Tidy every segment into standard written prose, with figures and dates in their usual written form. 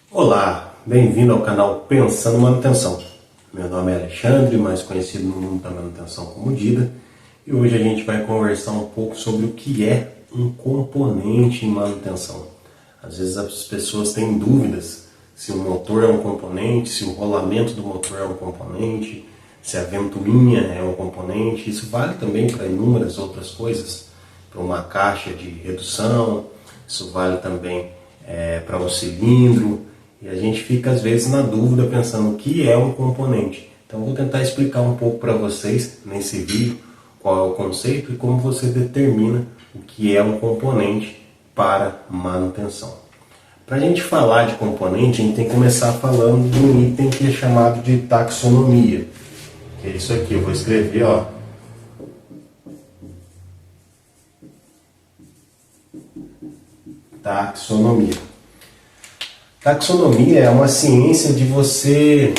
Olá, bem-vindo ao canal Pensando Manutenção. Meu nome é Alexandre, mais conhecido no mundo da manutenção como Dida, e hoje a gente vai conversar um pouco sobre o que é um componente em manutenção. Às vezes as pessoas têm dúvidas se o motor é um componente, se o rolamento do motor é um componente, se a ventoinha é um componente. Isso vale também para inúmeras outras coisas, para uma caixa de redução, isso vale também para um cilindro. E a gente fica às vezes na dúvida pensando o que é um componente. Então vou tentar explicar um pouco para vocês nesse vídeo qual é o conceito e como você determina o que é um componente para manutenção. Para a gente falar de componente, a gente tem que começar falando de um item que é chamado de taxonomia. Que é isso aqui, eu vou escrever, ó. Taxonomia. Taxonomia é uma ciência de você...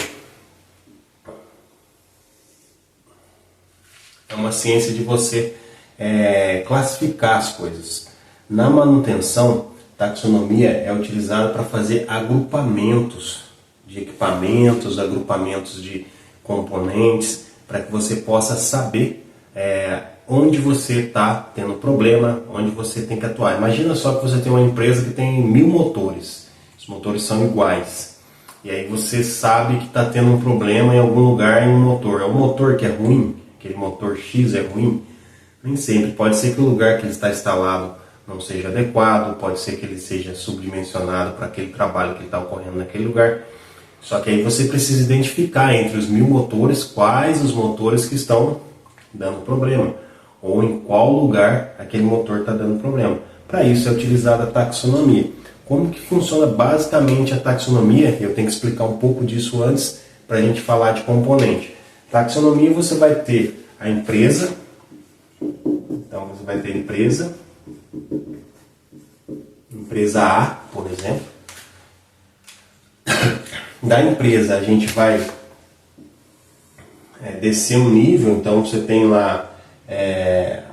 classificar as coisas. Na manutenção, taxonomia é utilizada para fazer agrupamentos de equipamentos, agrupamentos de componentes, para que você possa saber onde você está tendo problema, onde você tem que atuar. Imagina só que você tem uma empresa que tem 1000 motores. Os motores são iguais. E aí você sabe que está tendo um problema em algum lugar em um motor. É o motor que é ruim, aquele motor X é ruim. Nem sempre. Pode ser que o lugar que ele está instalado não seja adequado, pode ser que ele seja subdimensionado para aquele trabalho que está ocorrendo naquele lugar. Só que aí você precisa identificar entre os 1000 motores quais os motores que estão dando problema, ou em qual lugar aquele motor está dando problema. Para isso é utilizada a taxonomia. Como que funciona basicamente a taxonomia? Eu tenho que explicar um pouco disso antes para a gente falar de componente. Taxonomia, você vai ter a empresa. Então você vai ter empresa A, por exemplo. Da empresa a gente vai descer um nível, então você tem lá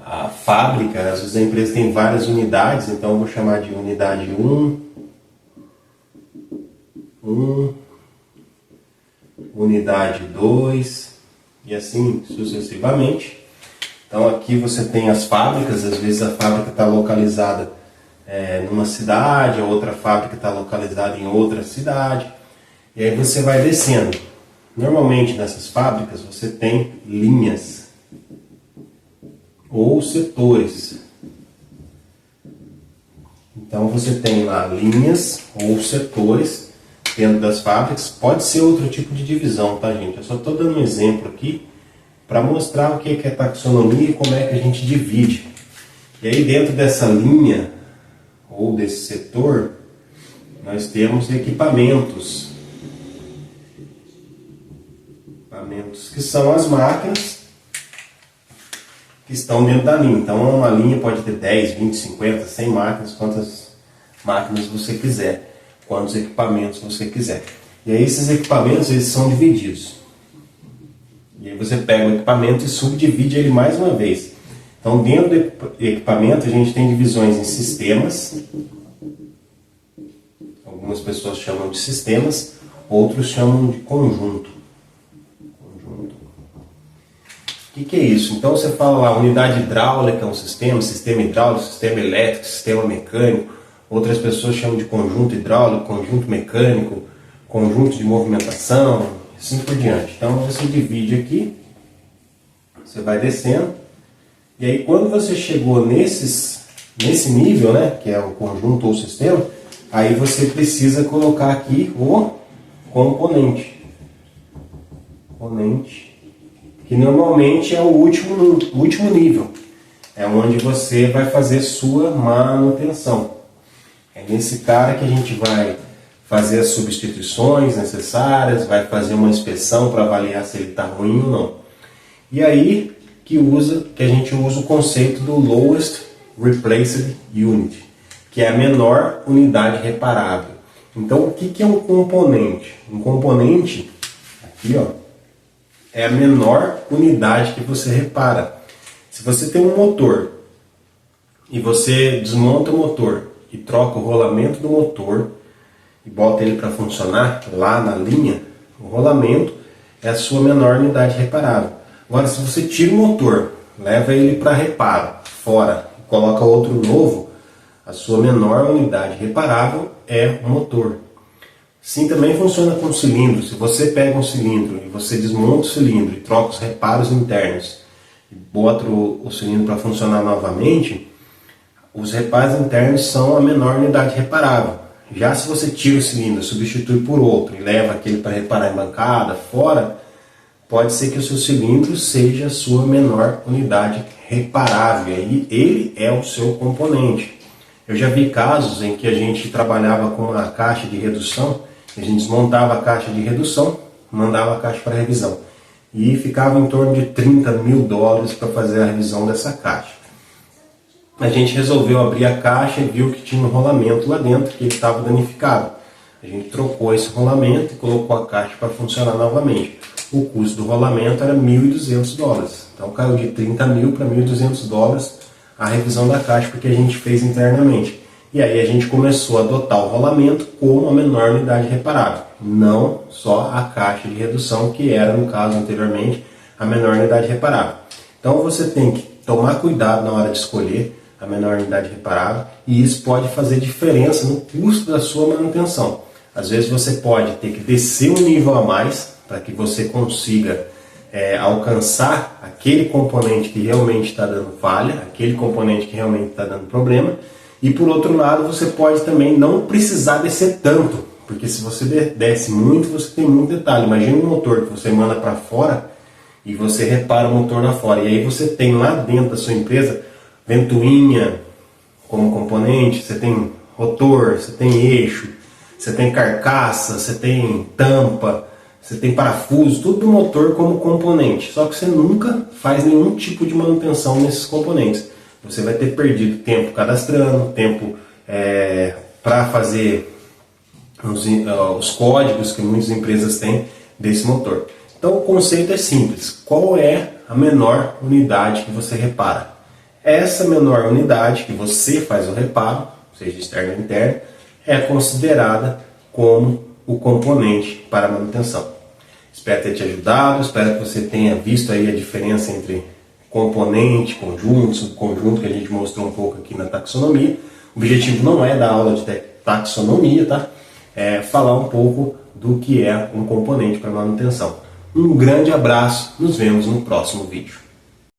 a fábrica. Às vezes a empresa tem várias unidades, então eu vou chamar de unidade 1, unidade 2 e assim sucessivamente. Então aqui você tem as fábricas. Às vezes a fábrica está localizada numa cidade, a outra fábrica está localizada em outra cidade, e aí você vai descendo. Normalmente nessas fábricas você tem linhas ou setores. Então você tem lá linhas ou setores dentro das fábricas. Pode ser outro tipo de divisão, tá, gente? Eu só estou dando um exemplo aqui para mostrar o que é taxonomia e como é que a gente divide. E aí dentro dessa linha ou desse setor nós temos equipamentos. Equipamentos que são as máquinas que estão dentro da linha. Então uma linha pode ter 10, 20, 50, 100 máquinas, quantas máquinas você quiser, quantos equipamentos você quiser. E aí esses equipamentos eles são divididos. E aí você pega o equipamento e subdivide ele mais uma vez. Então dentro do equipamento a gente tem divisões em sistemas. Algumas pessoas chamam de sistemas, outros chamam de conjunto. O que é isso? Então você fala lá, unidade hidráulica é um sistema hidráulico, sistema elétrico, sistema mecânico. Outras pessoas chamam de conjunto hidráulico, conjunto mecânico, conjunto de movimentação, assim por diante. Então você divide aqui, você vai descendo, e aí quando você chegou nesse nível, né, que é o conjunto ou sistema, aí você precisa colocar aqui o componente. Que normalmente é o último nível. É onde você vai fazer sua manutenção. É nesse cara que a gente vai fazer as substituições necessárias, vai fazer uma inspeção para avaliar se ele está ruim ou não. E aí que a gente usa o conceito do Lowest Replaced Unit, que é a menor unidade reparável. Então o que é um componente? Um componente, aqui ó, é a menor unidade que você repara. Se você tem um motor e você desmonta o motor e troca o rolamento do motor e bota ele para funcionar lá na linha, o rolamento é a sua menor unidade reparável. Agora, se você tira o motor, leva ele para reparo, fora, e coloca outro novo, a sua menor unidade reparável é o motor. Sim, também funciona com cilindro. Se você pega um cilindro e você desmonta o cilindro e troca os reparos internos e bota o cilindro para funcionar novamente, os reparos internos são a menor unidade reparável. Já se você tira o cilindro, substitui por outro e leva aquele para reparar em bancada, fora, pode ser que o seu cilindro seja a sua menor unidade reparável. E ele é o seu componente. Eu já vi casos em que a gente trabalhava com uma caixa de redução, a gente desmontava a caixa de redução, mandava a caixa para revisão. E ficava em torno de $30 mil para fazer a revisão dessa caixa. A gente resolveu abrir a caixa e viu que tinha um rolamento lá dentro, que ele estava danificado. A gente trocou esse rolamento e colocou a caixa para funcionar novamente. O custo do rolamento era $1.200. Então caiu de 30 mil para $1.200 a revisão da caixa, porque a gente fez internamente. E aí a gente começou a adotar o rolamento como a menor unidade reparável, não só a caixa de redução, que era, no caso anteriormente, a menor unidade reparável. Então você tem que tomar cuidado na hora de escolher a menor unidade reparável, e isso pode fazer diferença no custo da sua manutenção. Às vezes você pode ter que descer um nível a mais para que você consiga alcançar aquele componente que realmente está dando falha, aquele componente que realmente está dando problema. E por outro lado, você pode também não precisar descer tanto, porque se você desce muito, você tem muito detalhe. Imagina um motor que você manda para fora e você repara o motor lá fora, e aí você tem lá dentro da sua empresa ventoinha como componente, você tem rotor, você tem eixo, você tem carcaça, você tem tampa, você tem parafuso, tudo do motor como componente. Só que você nunca faz nenhum tipo de manutenção nesses componentes. Você vai ter perdido tempo cadastrando, tempo para fazer os códigos que muitas empresas têm desse motor. Então o conceito é simples. Qual é a menor unidade que você repara? Essa menor unidade que você faz o reparo, seja externo ou interno, é considerada como o componente para manutenção. Espero ter te ajudado, espero que você tenha visto aí a diferença entre componente, conjunto, subconjunto, que a gente mostrou um pouco aqui na taxonomia. O objetivo não é dar aula de taxonomia, tá? É falar um pouco do que é um componente para manutenção. Um grande abraço, nos vemos no próximo vídeo.